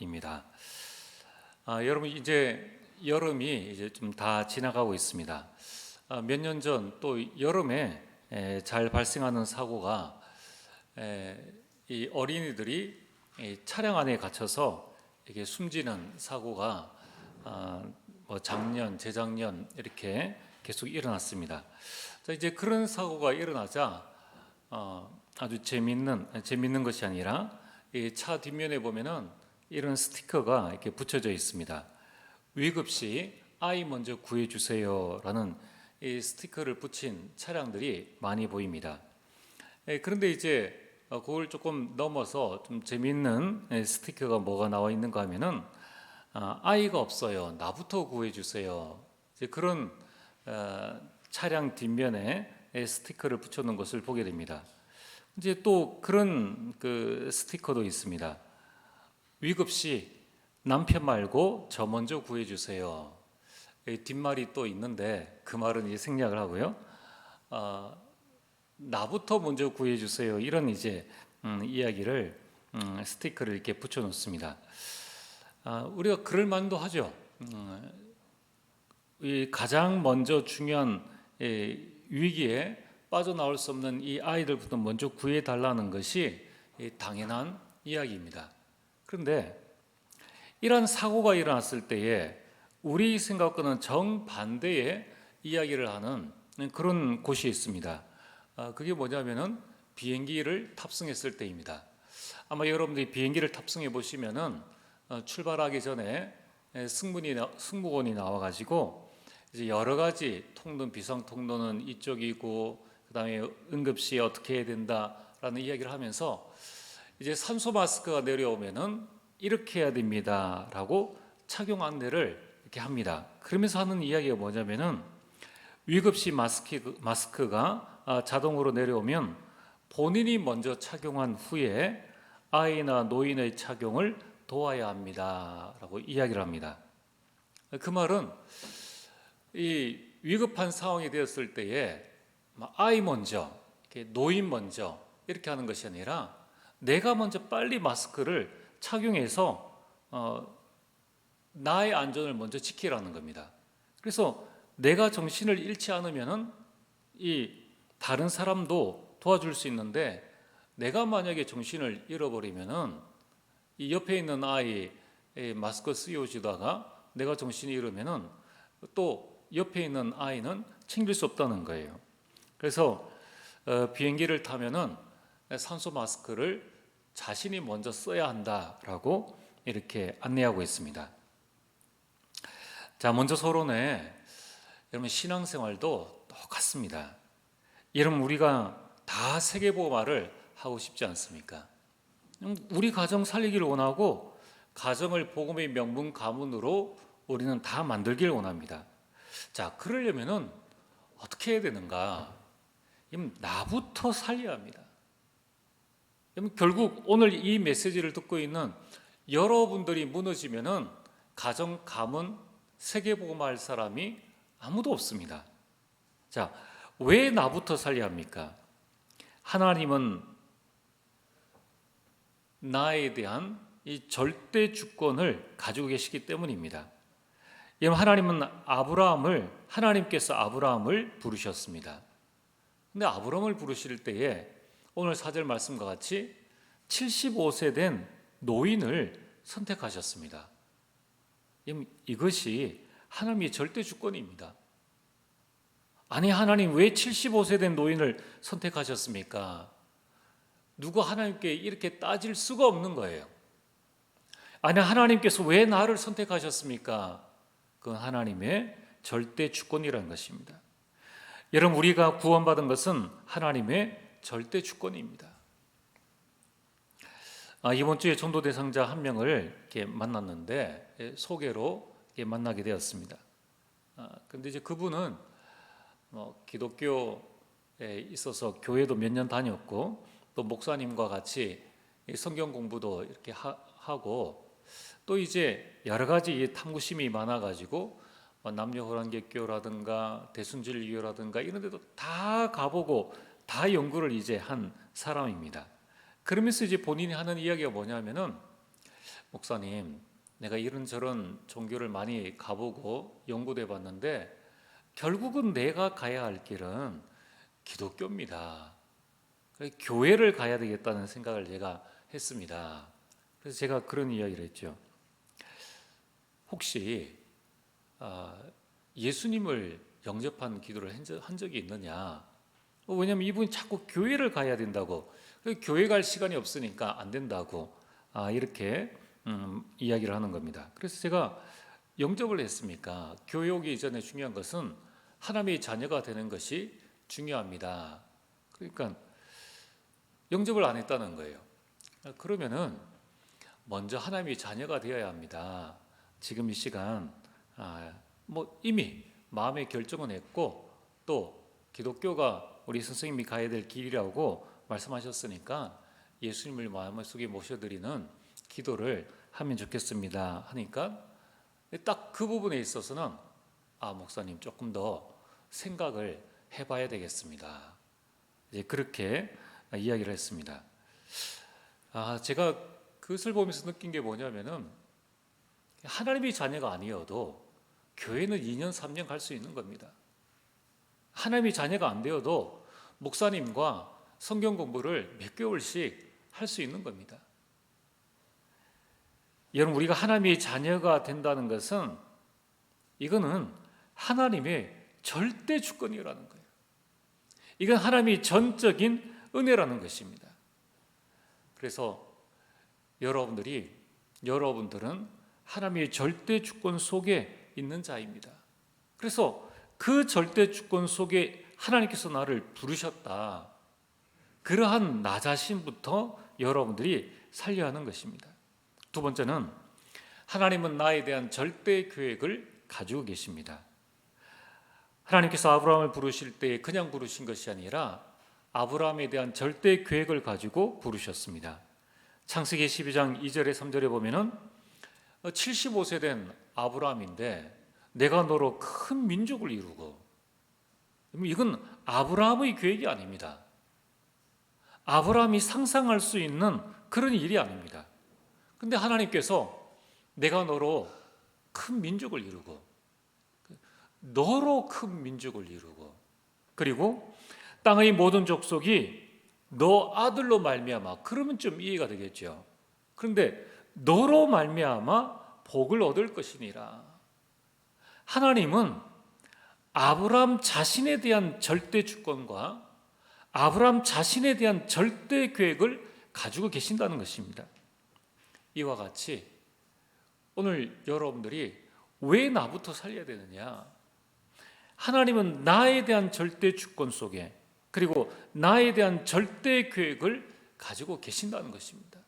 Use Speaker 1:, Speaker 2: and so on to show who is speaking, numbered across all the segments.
Speaker 1: 입니다. 여러분 이제 여름이 이제 좀 다 지나가고 있습니다. 몇 년 전 또 여름에 잘 발생하는 사고가 이 어린이들이 이 차량 안에 갇혀서 이게 숨지는 사고가 뭐 작년, 재작년 이렇게 계속 일어났습니다. 자, 이제 그런 사고가 일어나자 아주 재밌는 것이 아니라 이 차 뒷면에 보면은 이런 스티커가 이렇게 붙여져 있습니다. 위급 시 아이 먼저 구해 주세요라는 이 스티커를 붙인 차량들이 많이 보입니다. 그런데 이제 그걸 조금 넘어서 좀 재밌는 스티커가 뭐가 나와 있는가 하면은 아이가 없어요. 나부터 구해 주세요. 이제 그런 차량 뒷면에 스티커를 붙여놓은 것을 보게 됩니다. 이제 또 그런 그 스티커도 있습니다. 위급 시 남편 말고 저 먼저 구해 주세요. 뒷말이 또 있는데 그 말은 이제 생략을 하고요. 나부터 먼저 구해 주세요. 이런 이제 이야기를 스티커를 이렇게 붙여 놓습니다. 우리가 그럴 만도 하죠. 이 가장 먼저 중요한 위기에 빠져나올 수 없는 이 아이들부터 먼저 구해 달라는 것이 당연한 이야기입니다. 그런데 이런 사고가 일어났을 때에 우리 생각과는 정반대의 이야기를 하는 그런 곳이 있습니다. 그게 뭐냐면은 비행기를 탑승했을 때입니다. 아마 여러분들이 비행기를 탑승해 보시면은 출발하기 전에 승무원이 나와가지고 이제 여러 가지 통로는 비상 통로는 이쪽이고 그다음에 응급시 어떻게 해야 된다라는 이야기를 하면서 이제 산소 마스크가 내려오면은 이렇게 해야 됩니다라고 착용 안내를 이렇게 합니다. 그러면서 하는 이야기가 뭐냐면은 위급시 마스크가 자동으로 내려오면 본인이 먼저 착용한 후에 아이나 노인의 착용을 도와야 합니다라고 이야기를 합니다. 그 말은 이 위급한 상황이 되었을 때에 아이 먼저, 노인 먼저 이렇게 하는 것이 아니라 내가 먼저 빨리 마스크를 착용해서 나의 안전을 먼저 지키라는 겁니다. 그래서 내가 정신을 잃지 않으면은 이 다른 사람도 도와줄 수 있는데 내가 만약에 정신을 잃어버리면은 이 옆에 있는 아이 마스크 쓰여오시다가 내가 정신이 잃으면은 또 옆에 있는 아이는 챙길 수 없다는 거예요. 그래서 비행기를 타면은 산소 마스크를 자신이 먼저 써야 한다라고 이렇게 안내하고 있습니다. 자, 먼저 서론에 여러분 신앙생활도 똑같습니다. 여러분 우리가 다 세계보고말을 하고 싶지 않습니까? 우리 가정 살리기를 원하고 가정을 복음의 명문 가문으로 우리는 다 만들기를 원합니다. 자, 그러려면은 어떻게 해야 되는가? 나부터 살려야 합니다. 결국 오늘 이 메시지를 듣고 있는 여러분들이 무너지면은 가정, 가문, 세계복음할 사람이 아무도 없습니다. 자, 왜 나부터 살려야 합니까? 하나님은 나에 대한 이 절대 주권을 가지고 계시기 때문입니다. 하나님은 하나님께서 아브라함을 부르셨습니다. 근데 아브라함을 부르실 때에 오늘 4절 말씀과 같이 75세 된 노인을 선택하셨습니다. 이것이 하나님의 절대 주권입니다. 아니 하나님 왜 75세 된 노인을 선택하셨습니까? 누가 하나님께 이렇게 따질 수가 없는 거예요. 아니 하나님께서 왜 나를 선택하셨습니까? 그건 하나님의 절대 주권이라는 것입니다. 여러분 우리가 구원받은 것은 하나님의 절대 주권입니다. 이번 주에 전도 대상자 한 명을 이렇게 만났는데 소개로 이렇게 만나게 되었습니다. 그런데 이제 그분은 기독교에 있어서 교회도 몇 년 다녔고 또 목사님과 같이 성경 공부도 이렇게 하고 또 이제 여러 가지 탐구심이 많아가지고 남녀호랑객교라든가 대순진리교라든가 이런 데도 다 가보고 다 연구를 이제 한 사람입니다. 그러면서 이제 본인이 하는 이야기가 뭐냐면은 목사님, 내가 이런저런 종교를 많이 가보고 연구도 해봤는데 결국은 내가 가야 할 길은 기독교입니다. 그래서 교회를 가야 되겠다는 생각을 제가 했습니다. 그래서 제가 그런 이야기를 했죠. 혹시 예수님을 영접한 기도를 한 적이 있느냐? 왜냐하면 이분이 자꾸 교회를 가야 된다고, 교회 갈 시간이 없으니까 안 된다고 이렇게 이야기를 하는 겁니다. 그래서 제가 영접을 했습니까? 교회 오기 이전에 중요한 것은 하나님의 자녀가 되는 것이 중요합니다. 그러니까 영접을 안 했다는 거예요. 그러면은 먼저 하나님의 자녀가 되어야 합니다. 지금 이 시간 이미 마음의 결정은 했고 또 기독교가 우리 선생님이 가야 될 길이라고 말씀하셨으니까 예수님을 마음속에 모셔드리는 기도를 하면 좋겠습니다 하니까 딱 그 부분에 있어서는 목사님 조금 더 생각을 해봐야 되겠습니다. 이제 그렇게 이야기를 했습니다. 제가 그것을 보면서 느낀 게 뭐냐면은 하나님의 자녀가 아니어도 교회는 2년 3년 갈 수 있는 겁니다. 하나님의 자녀가 안 되어도 목사님과 성경 공부를 몇 개월씩 할 수 있는 겁니다. 여러분, 우리가 하나님의 자녀가 된다는 것은 이거는 하나님의 절대 주권이라는 거예요. 이건 하나님의 전적인 은혜라는 것입니다. 그래서 여러분들은 하나님의 절대 주권 속에 있는 자입니다. 그래서 그 절대 주권 속에 하나님께서 나를 부르셨다. 그러한 나 자신부터 여러분들이 살려야 하는 것입니다. 두 번째는 하나님은 나에 대한 절대 계획을 가지고 계십니다. 하나님께서 아브라함을 부르실 때 그냥 부르신 것이 아니라 아브라함에 대한 절대 계획을 가지고 부르셨습니다. 창세기 12장 2절에 3절에 보면은 75세 된 아브라함인데 내가 너로 큰 민족을 이루고, 이건 아브라함의 계획이 아닙니다. 아브라함이 상상할 수 있는 그런 일이 아닙니다. 근데 하나님께서 내가 너로 큰 민족을 이루고, 너로 큰 민족을 이루고, 그리고 땅의 모든 족속이 너 아들로 말미암아, 그러면 좀 이해가 되겠죠. 그런데 너로 말미암아 복을 얻을 것이니라. 하나님은 아브라함 자신에 대한 절대 주권과 아브라함 자신에 대한 절대 계획을 가지고 계신다는 것입니다. 이와 같이 오늘 여러분들이 왜 나부터 살려야 되느냐? 하나님은 나에 대한 절대 주권 속에, 그리고 나에 대한 절대 계획을 가지고 계신다는 것입니다.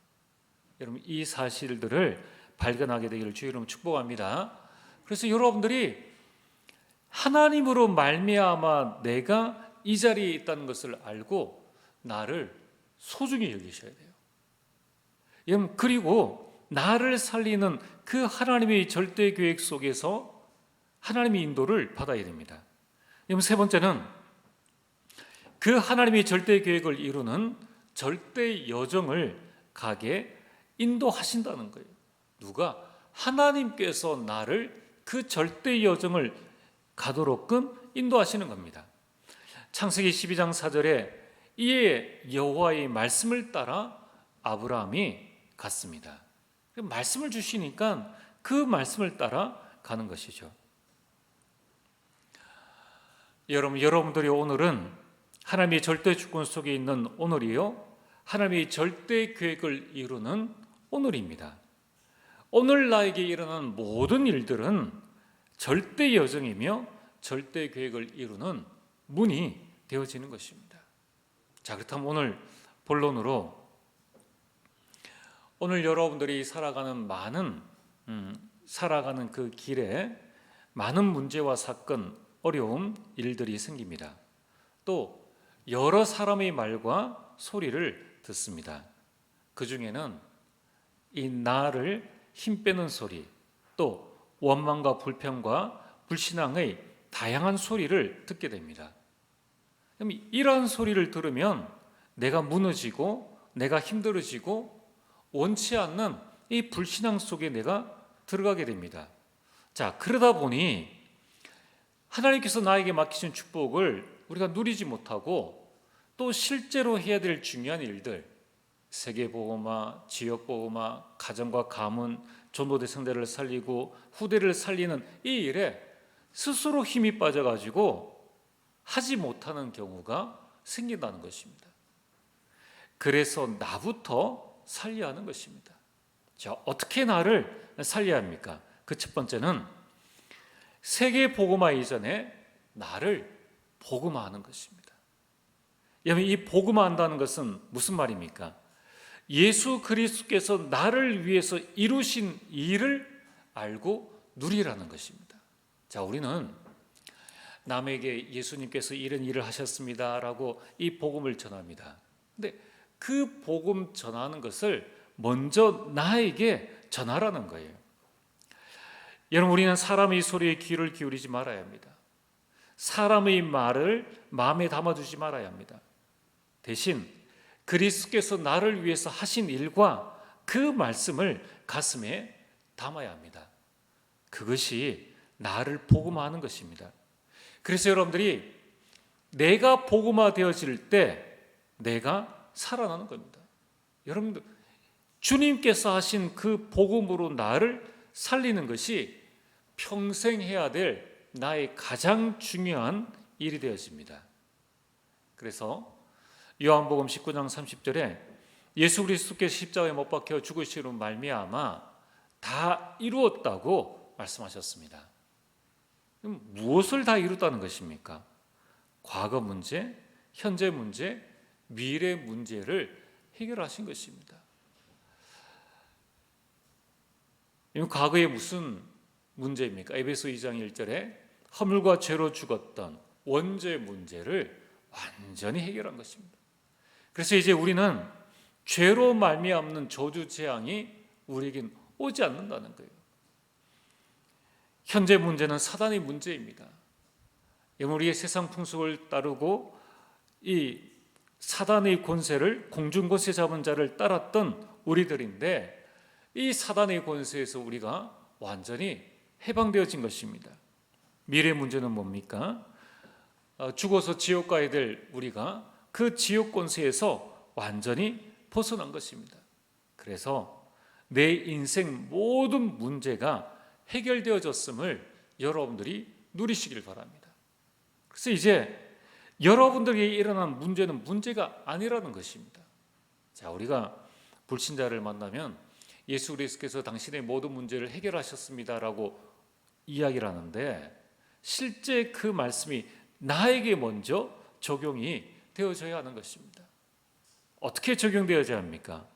Speaker 1: 여러분, 이 사실들을 발견하게 되기를 주의 이름으로 축복합니다. 그래서 여러분들이 하나님으로 말미암아 내가 이 자리에 있다는 것을 알고 나를 소중히 여기셔야 돼요. 여러분, 그리고 나를 살리는 그 하나님의 절대 계획 속에서 하나님의 인도를 받아야 됩니다. 여러분, 세 번째는 그 하나님의 절대 계획을 이루는 절대 여정을 가게 인도하신다는 거예요. 누가? 하나님께서 나를 그 절대 여정을 가도록끔 인도하시는 겁니다. 창세기 12장 4절에 이에 여호와의 말씀을 따라 아브라함이 갔습니다. 말씀을 주시니까 그 말씀을 따라 가는 것이죠. 여러분들이 오늘은 하나님의 절대 주권 속에 있는 오늘이요, 하나님의 절대 계획을 이루는 오늘입니다. 오늘 나에게 일어나는 모든 일들은 절대 여정이며 절대 계획을 이루는 문이 되어지는 것입니다. 자, 그렇다면 오늘 본론으로, 오늘 여러분들이 살아가는 그 길에 많은 문제와 사건, 어려움, 일들이 생깁니다. 또 여러 사람의 말과 소리를 듣습니다. 그 중에는 이 나를 힘 빼는 소리, 또 원망과 불평과 불신앙의 다양한 소리를 듣게 됩니다. 그럼 이러한 소리를 들으면 내가 무너지고 내가 힘들어지고 원치 않는 이 불신앙 속에 내가 들어가게 됩니다. 자, 그러다 보니 하나님께서 나에게 맡기신 축복을 우리가 누리지 못하고 또 실제로 해야 될 중요한 일들, 세계보고마, 지역보고마, 가정과 가문, 전도대 성대를 살리고 후대를 살리는 이 일에 스스로 힘이 빠져가지고 하지 못하는 경우가 생긴다는 것입니다. 그래서 나부터 살려야 하는 것입니다. 자, 어떻게 나를 살려야 합니까? 그 첫 번째는 세계 복음화 이전에 나를 복음화하는 것입니다. 여러분, 이 복음화한다는 것은 무슨 말입니까? 예수 그리스도께서 나를 위해서 이루신 일을 알고 누리라는 것입니다. 자, 우리는 남에게 예수님께서 이런 일을 하셨습니다라고 이 복음을 전합니다. 근데 그 복음 전하는 것을 먼저 나에게 전하라는 거예요. 여러분, 우리는 사람의 소리에 귀를 기울이지 말아야 합니다. 사람의 말을 마음에 담아두지 말아야 합니다. 대신 그리스도께서 나를 위해서 하신 일과 그 말씀을 가슴에 담아야 합니다. 그것이 나를 복음화하는 것입니다. 그래서 여러분들이 내가 복음화 되어질 때 내가 살아나는 겁니다. 여러분들, 주님께서 하신 그 복음으로 나를 살리는 것이 평생 해야 될 나의 가장 중요한 일이 되어집니다. 그래서 요한복음 19장 30절에 예수 그리스도께서 십자가에 못 박혀 죽으시로 말미암아 다 이루었다고 말씀하셨습니다. 그럼 무엇을 다 이뤘다는 것입니까? 과거 문제, 현재 문제, 미래 문제를 해결하신 것입니다. 과거에 무슨 문제입니까? 에베소 2장 1절에 허물과 죄로 죽었던 원죄 문제를 완전히 해결한 것입니다. 그래서 이제 우리는 죄로 말미암는 저주 재앙이 우리에겐 오지 않는다는 거예요. 현재 문제는 사단의 문제입니다. 우리의 세상 풍속을 따르고 이 사단의 권세를 공중 권세 잡은 자를 따랐던 우리들인데 이 사단의 권세에서 우리가 완전히 해방되어진 것입니다. 미래 문제는 뭡니까? 죽어서 지옥 가야 될 우리가 그 지옥 권세에서 완전히 벗어난 것입니다. 그래서 내 인생 모든 문제가 해결되어졌음을 여러분들이 누리시길 바랍니다. 그래서 이제 여러분들에게 일어난 문제는 문제가 아니라는 것입니다. 자, 우리가 불신자를 만나면 예수 그리스도께서 당신의 모든 문제를 해결하셨습니다라고 이야기를 하는데 실제 그 말씀이 나에게 먼저 적용이 되어져야 하는 것입니다. 어떻게 적용되어져야 합니까?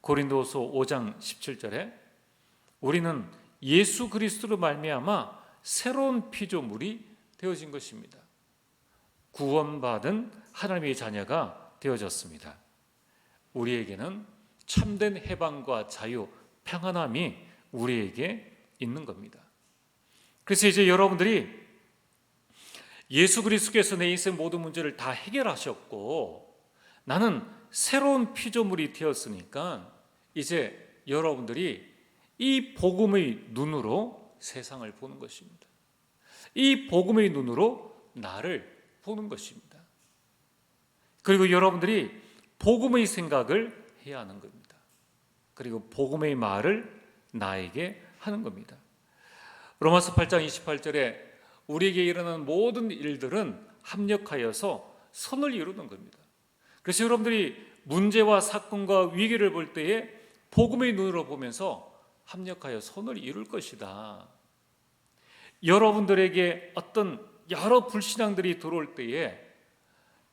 Speaker 1: 고린도서 5장 17절에 우리는 예수 그리스도로 말미암아 새로운 피조물이 되어진 것입니다. 구원받은 하나님의 자녀가 되어졌습니다. 우리에게는 참된 해방과 자유, 평안함이 우리에게 있는 겁니다. 그래서 이제 여러분들이 예수 그리스도께서 내 인생 모든 문제를 다 해결하셨고 나는 새로운 피조물이 되었으니까 이제 여러분들이 이 복음의 눈으로 세상을 보는 것입니다. 이 복음의 눈으로 나를 보는 것입니다. 그리고 여러분들이 복음의 생각을 해야 하는 겁니다. 그리고 복음의 말을 나에게 하는 겁니다. 로마서 8장 28절에 우리에게 일어나는 모든 일들은 합력하여서 선을 이루는 겁니다. 그래서 여러분들이 문제와 사건과 위기를 볼 때에 복음의 눈으로 보면서 합력하여 선을 이룰 것이다. 여러분들에게 어떤 여러 불신앙들이 들어올 때에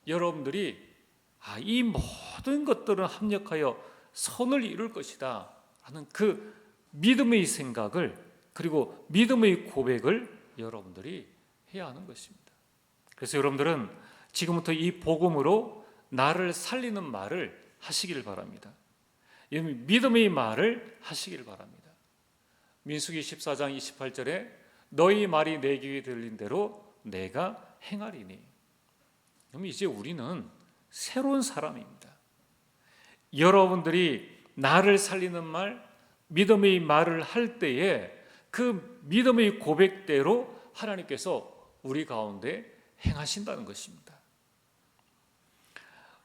Speaker 1: 여러분들이 이 모든 것들은 합력하여 선을 이룰 것이다 하는 그 믿음의 생각을 그리고 믿음의 고백을 여러분들이 해야 하는 것입니다. 그래서 여러분들은 지금부터 이 복음으로 나를 살리는 말을 하시길 바랍니다. 믿음의 말을 하시길 바랍니다. 민수기 14장 28절에 너희 말이 내 귀에 들린 대로 내가 행하리니. 그럼 이제 우리는 새로운 사람입니다. 여러분들이 나를 살리는 말, 믿음의 말을 할 때에 그 믿음의 고백대로 하나님께서 우리 가운데 행하신다는 것입니다.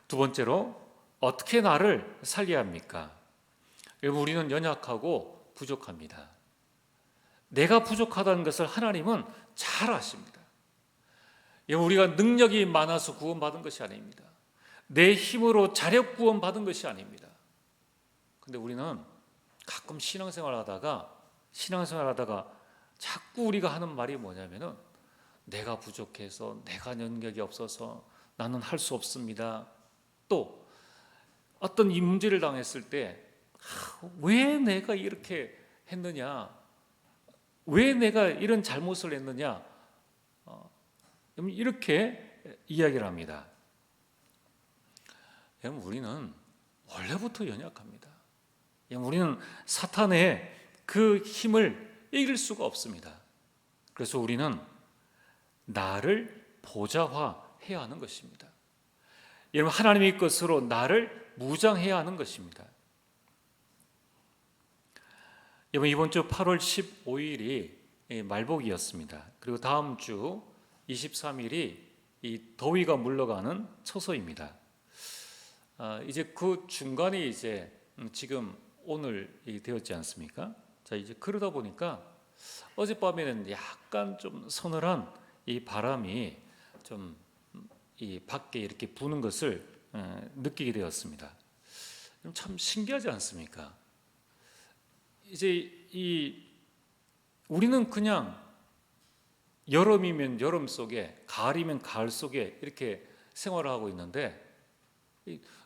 Speaker 1: 두 번째로, 어떻게 나를 살려야 합니까? 여러분, 우리는 연약하고 부족합니다. 내가 부족하다는 것을 하나님은 잘 아십니다. 우리가 능력이 많아서 구원받은 것이 아닙니다. 내 힘으로 자력 구원받은 것이 아닙니다. 근데 우리는 가끔 신앙생활하다가 자꾸 우리가 하는 말이 뭐냐면은, 내가 부족해서, 내가 능력이 없어서 나는 할 수 없습니다. 또 어떤 이 문제를 당했을 때 왜 내가 이렇게 했느냐, 왜 내가 이런 잘못을 했느냐, 이렇게 이야기를 합니다. 여러분, 우리는 원래부터 연약합니다. 우리는 사탄의 그 힘을 이길 수가 없습니다. 그래서 우리는 나를 보좌화해야 하는 것입니다. 여러분, 하나님의 것으로 나를 무장해야 하는 것입니다. 여러분, 이번 주 8월 15일이 말복이었습니다. 그리고 다음 주 23일이 이 더위가 물러가는 처소입니다. 이제 그 중간에 이제 지금 오늘이 되었지 않습니까? 자, 이제 그러다 보니까 어젯밤에는 약간 좀 서늘한 이 바람이 좀 이 밖에 이렇게 부는 것을 느끼게 되었습니다. 참 신기하지 않습니까? 이제 우리는 그냥 여름이면 여름 속에, 가을이면 가을 속에 이렇게 생활을 하고 있는데,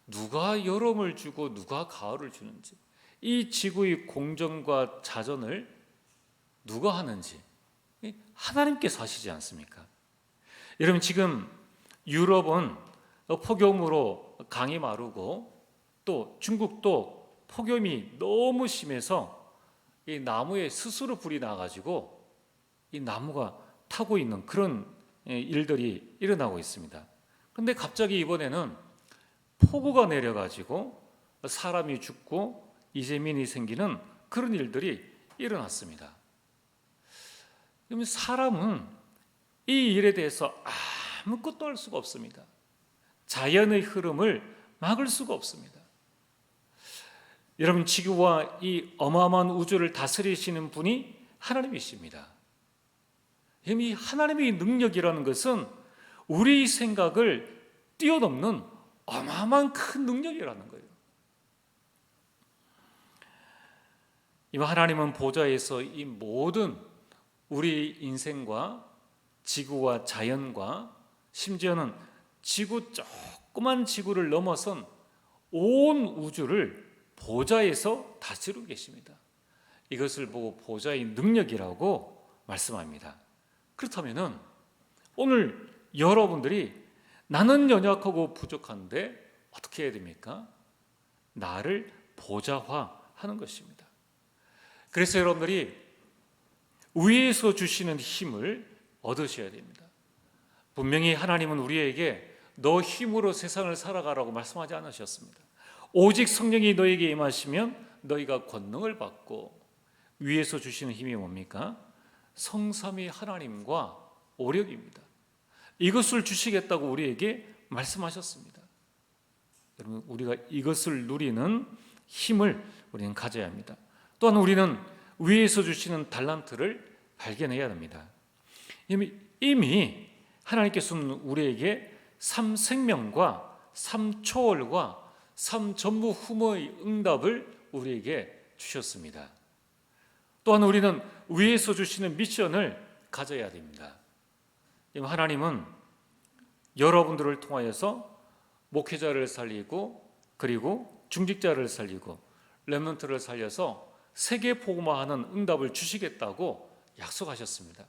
Speaker 1: 누가 여름을 주고 누가 가을을 주는지, 이 지구의 공정과 자전을 누가 하는지 하나님께서 하시지 않습니까? 여러분, 지금 유럽은 폭염으로 강이 마르고, 또 중국도 폭염이 너무 심해서 이 나무에 스스로 불이 나가지고 이 나무가 타고 있는 그런 일들이 일어나고 있습니다. 그런데 갑자기 이번에는 폭우가 내려가지고 사람이 죽고 이재민이 생기는 그런 일들이 일어났습니다. 그러면 사람은 이 일에 대해서 아무것도 할 수가 없습니다. 자연의 흐름을 막을 수가 없습니다. 여러분, 지구와 이 어마어마한 우주를 다스리시는 분이 하나님이십니다. 이 하나님의 능력이라는 것은 우리 생각을 뛰어넘는 어마어마한 큰 능력이라는 거예요. 이 하나님은 보좌에서 이 모든 우리 인생과 지구와 자연과 심지어는 조그만 지구를 넘어선 온 우주를 보좌에서 다스리고 계십니다. 이것을 보고 보좌의 능력이라고 말씀합니다. 그렇다면 오늘 여러분들이 나는 연약하고 부족한데 어떻게 해야 됩니까? 나를 보좌화하는 것입니다. 그래서 여러분들이 위에서 주시는 힘을 얻으셔야 됩니다. 분명히 하나님은 우리에게 너 힘으로 세상을 살아가라고 말씀하지 않으셨습니다. 오직 성령이 너에게 임하시면 너희가 권능을 받고, 위에서 주시는 힘이 뭡니까? 성삼위 하나님과 오력입니다. 이것을 주시겠다고 우리에게 말씀하셨습니다. 여러분, 우리가 이것을 누리는 힘을 우리는 가져야 합니다. 또한 우리는 위에서 주시는 달란트를 발견해야 합니다. 이미 하나님께서는 우리에게 삼생명과 삼초월과 삼전무후무의 응답을 우리에게 주셨습니다. 또한 우리는 위에서 주시는 미션을 가져야 됩니다. 하나님은 여러분들을 통하여서 목회자를 살리고, 그리고 중직자를 살리고, 렘넌트를 살려서 세계 복음화하는 응답을 주시겠다고 약속하셨습니다.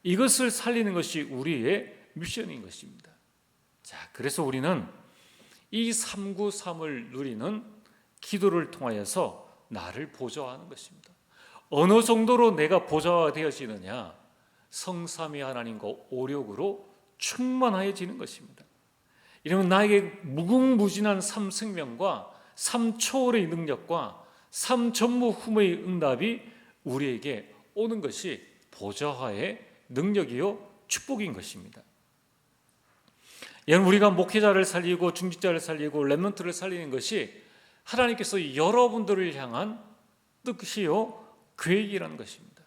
Speaker 1: 이것을 살리는 것이 우리의 미션인 것입니다. 자, 그래서 우리는 이 393을 누리는 기도를 통하여서 나를 보좌하는 것입니다. 어느 정도로 내가 보좌되어지느냐? 성삼위 하나님과 오력으로 충만해지는 것입니다. 이러면 나에게 무궁무진한 삼생명과 삼초월의 능력과 삼천무후무의 응답이 우리에게 오는 것이 보좌화의 능력이요 축복인 것입니다. 여러분, 우리가 목회자를 살리고 중직자를 살리고 렘넌트를 살리는 것이 하나님께서 여러분들을 향한 뜻이요 계획이라는 것입니다.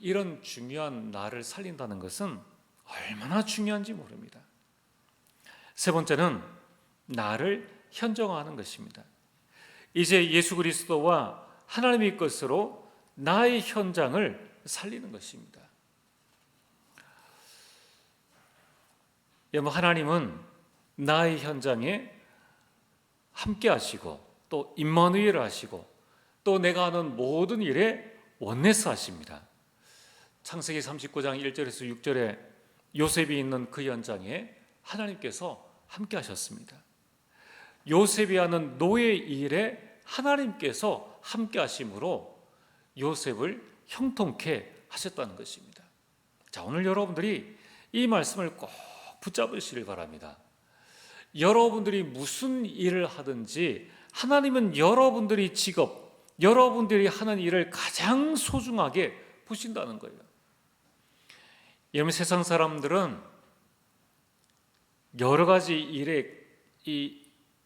Speaker 1: 이런 중요한 나를 살린다는 것은 얼마나 중요한지 모릅니다. 세 번째는 나를 현정화하는 것입니다. 이제 예수 그리스도와 하나님의 것으로 나의 현장을 살리는 것입니다. 여러분, 하나님은 나의 현장에 함께 하시고 또 임마누엘을 하시고 또 내가 하는 모든 일에 원내스 하십니다. 창세기 39장 1절에서 6절에 요셉이 있는 그 현장에 하나님께서 함께 하셨습니다. 요셉이 하는 노예 일에 하나님께서 함께 하심으로 요셉을 형통케 하셨다는 것입니다. 자, 오늘 여러분들이 이 말씀을 꼭 붙잡으시길 바랍니다. 여러분들이 무슨 일을 하든지 하나님은 여러분들이 직업, 여러분들이 하는 일을 가장 소중하게 보신다는 거예요. 여러분, 세상 사람들은 여러 가지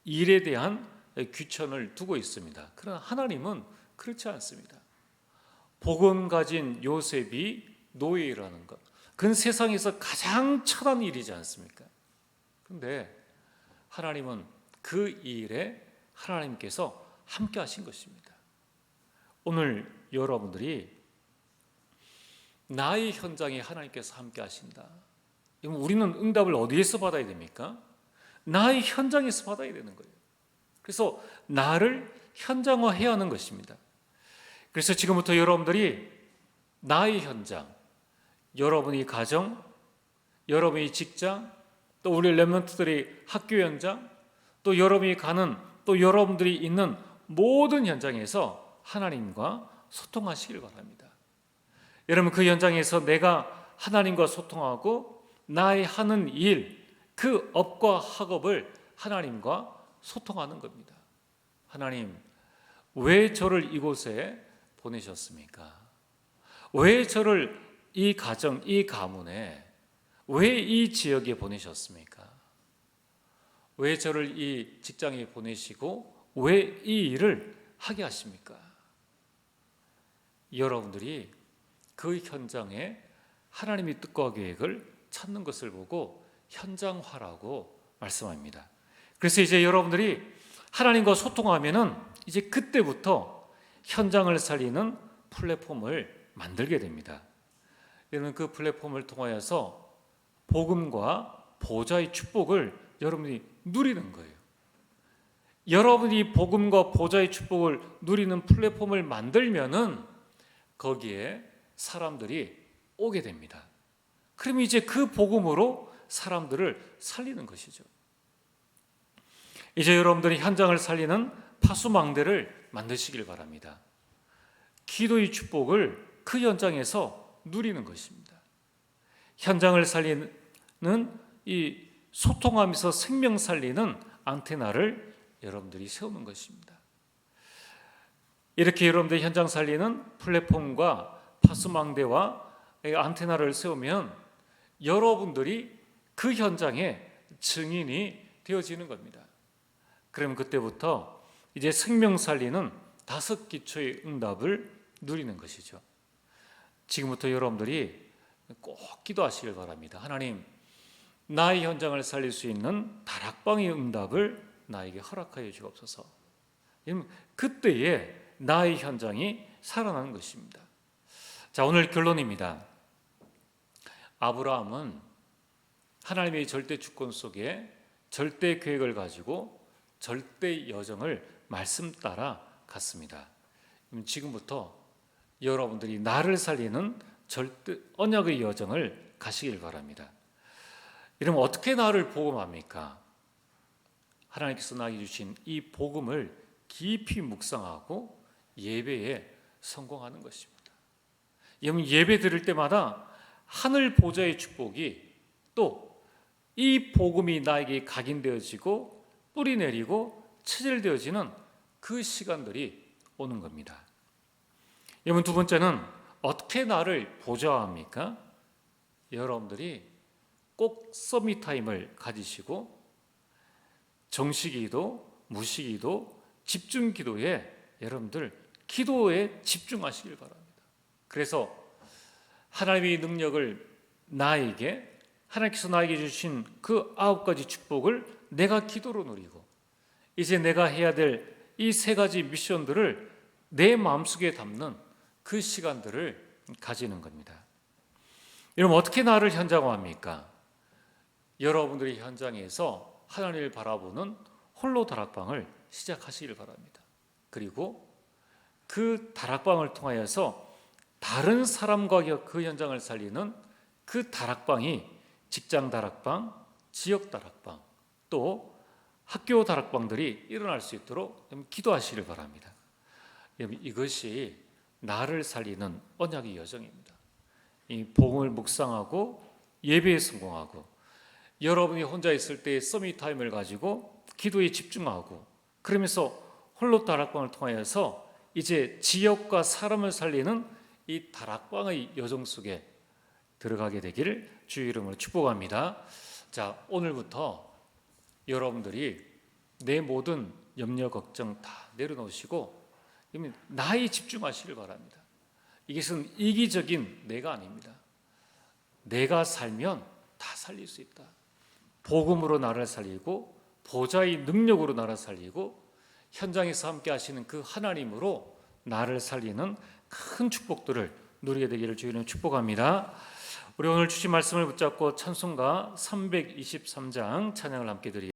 Speaker 1: 일에 대한 귀천을 두고 있습니다. 그러나 하나님은 그렇지 않습니다. 복음 가진 요셉이 노예라는 것, 그건 세상에서 가장 천한 일이지 않습니까? 그런데 하나님은 그 일에 하나님께서 함께 하신 것입니다. 오늘 여러분들이 나의 현장에 하나님께서 함께 하신다. 우리는 응답을 어디에서 받아야 됩니까? 나의 현장에서 받아야 되는 거예요. 그래서 나를 현장화해야 하는 것입니다. 그래서 지금부터 여러분들이 나의 현장, 여러분의 가정, 여러분의 직장, 또 우리 렘넌트들의 학교 현장, 또 여러분이 가는, 또 여러분들이 있는 모든 현장에서 하나님과 소통하시길 바랍니다. 여러분, 그 현장에서 내가 하나님과 소통하고 나의 하는 일, 그 업과 학업을 하나님과 소통하는 겁니다. 하나님, 왜 저를 이곳에 보내셨습니까? 왜 저를 이 가정, 이 가문에, 왜 이 지역에 보내셨습니까? 왜 저를 이 직장에 보내시고 왜 이 일을 하게 하십니까? 여러분들이 그 현장에 하나님의 뜻과 계획을 찾는 것을 보고 현장화라고 말씀합니다. 그래서 이제 여러분들이 하나님과 소통하면은 이제 그때부터 현장을 살리는 플랫폼을 만들게 됩니다. 여러분, 그 플랫폼을 통하여서 복음과 보좌의 축복을 여러분이 누리는 거예요. 여러분이 복음과 보좌의 축복을 누리는 플랫폼을 만들면은 거기에 사람들이 오게 됩니다. 그러면 이제 그 복음으로 사람들을 살리는 것이죠. 이제 여러분들이 현장을 살리는 파수망대를 만드시길 바랍니다. 기도의 축복을 그 현장에서 누리는 것입니다. 현장을 살리는 이 소통하면서 생명 살리는 안테나를 여러분들이 세우는 것입니다. 이렇게 여러분들이 현장 살리는 플랫폼과 파수망대와 안테나를 세우면 여러분들이 그 현장의 증인이 되어지는 겁니다. 그러면 그때부터 이제 생명 살리는 5기초의 응답을 누리는 것이죠. 지금부터 여러분들이 꼭 기도하시길 바랍니다. 하나님, 나의 현장을 살릴 수 있는 다락방의 응답을 나에게 허락하여 주옵소서. 그때에 나의 현장이 살아나는 것입니다. 자, 오늘 결론입니다. 아브라함은 하나님의 절대 주권 속에 절대 계획을 가지고 절대 여정을 말씀 따라 갔습니다. 지금부터 여러분들이 나를 살리는 절대 언약의 여정을 가시길 바랍니다. 이러면 어떻게 나를 복음합니까? 하나님께서 나에게 주신 이 복음을 깊이 묵상하고 예배에 성공하는 것입니다. 여러분, 예배 드릴 때마다 하늘 보좌의 축복이 또 이 복음이 나에게 각인되어지고 뿌리 내리고 체질되어지는 그 시간들이 오는 겁니다. 여러분, 두 번째는 어떻게 나를 보좌합니까? 여러분들이 꼭 서밋 타임을 가지시고 정식기도, 무식기도, 집중기도에 여러분들 기도에 집중하시길 바랍니다. 그래서 하나님의 능력을 하나님께서 나에게 주신 그 9가지 축복을 내가 기도로 누리고 이제 내가 해야 될 이 3가지 미션들을 내 마음속에 담는 그 시간들을 가지는 겁니다. 여러분, 어떻게 나를 현장화합니까? 여러분들이 현장에서 하나님을 바라보는 홀로 다락방을 시작하시길 바랍니다. 그리고 그 다락방을 통하여서 다른 사람과 그 현장을 살리는 그 다락방이 직장 다락방, 지역 다락방, 또 학교 다락방들이 일어날 수 있도록 기도하시길 바랍니다. 이것이 나를 살리는 언약의 여정입니다. 이 복음을 묵상하고 예배에 성공하고 여러분이 혼자 있을 때 서밋 타임을 가지고 기도에 집중하고 그러면서 홀로 다락방을 통하여서 이제 지역과 사람을 살리는 이 다락방의 여정 속에 들어가게 되기를 주의 이름으로 축복합니다. 자, 오늘부터 여러분들이 내 모든 염려 걱정 다 내려놓으시고 나에 집중하시길 바랍니다. 이것은 이기적인 내가 아닙니다. 내가 살면 다 살릴 수 있다. 복음으로 나를 살리고 보좌의 능력으로 나를 살리고 현장에서 함께 하시는 그 하나님으로 나를 살리는 큰 축복들을 누리게 되기를 주님으로 축복합니다. 우리 오늘 주신 말씀을 붙잡고 찬송가 323장 찬양을 함께 드리겠습니다.